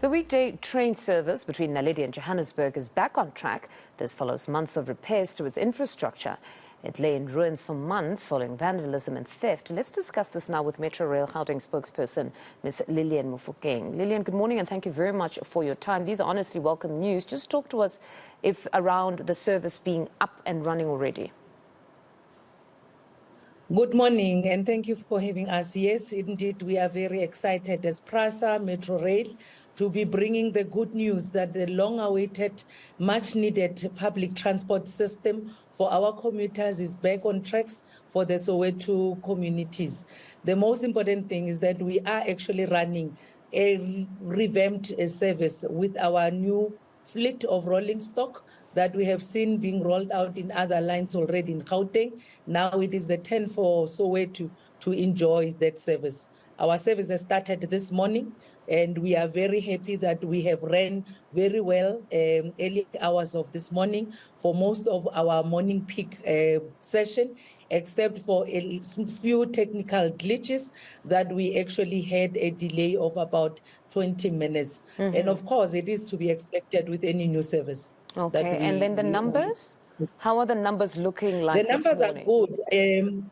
The weekday train service between Naledi and Johannesburg is back on track. This follows months of repairs to its infrastructure. It lay in ruins for months following vandalism and theft. Let's discuss this now with Metrorail Gauteng spokesperson, Ms. Lillian Mofokeng. Lillian, good morning and thank you very much for your time. These are honestly welcome news. Just talk to us around the service being up and running already. Good morning and thank you for having us. Yes, indeed, we are very excited as PRASA, Metrorail, to be bringing the good news that the long-awaited, much-needed public transport system for our commuters is back on tracks for the Soweto communities. The most important thing is that we are actually running a revamped service with our new fleet of rolling stock that we have seen being rolled out in other lines already in Gauteng. Now it is the turn for Soweto to enjoy that service. Our service has started this morning, and we are very happy that we have ran very well early hours of this morning for most of our morning peak session, except for a few technical glitches that we actually had a delay of about 20 minutes. And of course, it is to be expected with any new service. Okay, and then the numbers? How are the numbers looking like this morning? The numbers are good.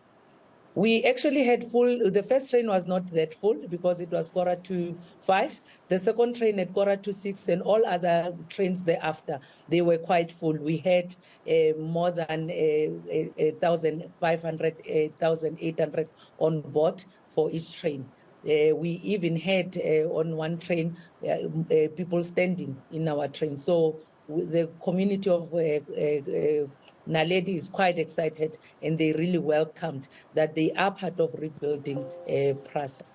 We actually had full, the first train was not that full because it was 4:45. The second train at 4:46 and all other trains thereafter, they were quite full. We had more than 1,500, 1,800 on board for each train. We even had on one train people standing in our train. So the community of Naledi is quite excited and they really welcomed that they are part of rebuilding PRASA.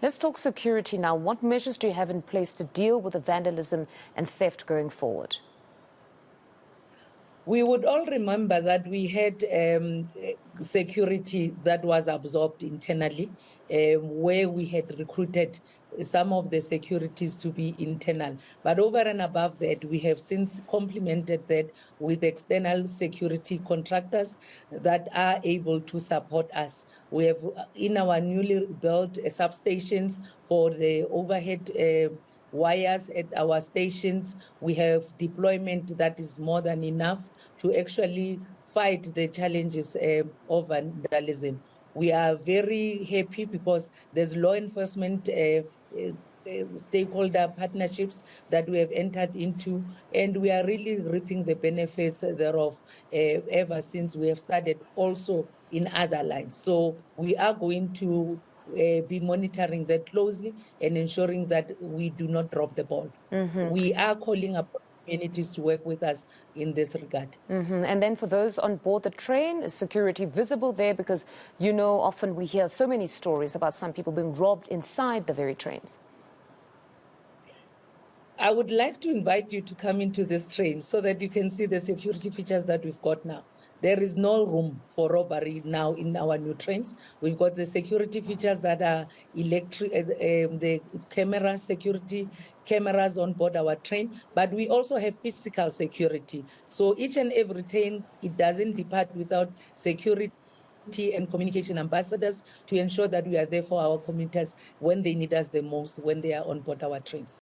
Let's talk security now. What measures do you have in place to deal with the vandalism and theft going forward? We would all remember that we had security that was absorbed internally, where we had recruited some of the securities to be internal. But over and above that, we have since complemented that with external security contractors that are able to support us. We have in our newly built substations for the overhead wires at our stations. We have deployment that is more than enough to actually fight the challenges of vandalism. We are very happy because there's law enforcement stakeholder partnerships that we have entered into, and we are really reaping the benefits thereof ever since we have started also in other lines. So we are going to be monitoring that closely and ensuring that we do not drop the ball. We are calling upon communities to work with us in this regard. And then for those on board the train, is security visible there? Because, you know, often we hear so many stories about some people being robbed inside the very trains. I would like to invite you to come into this train so that you can see the security features that we've got now. There is no room for robbery now in our new trains. We've got the security features that are electric, the camera security cameras on board our train, but we also have physical security. So each and every train, it doesn't depart without security and communication ambassadors to ensure that we are there for our commuters when they need us the most, when they are on board our trains.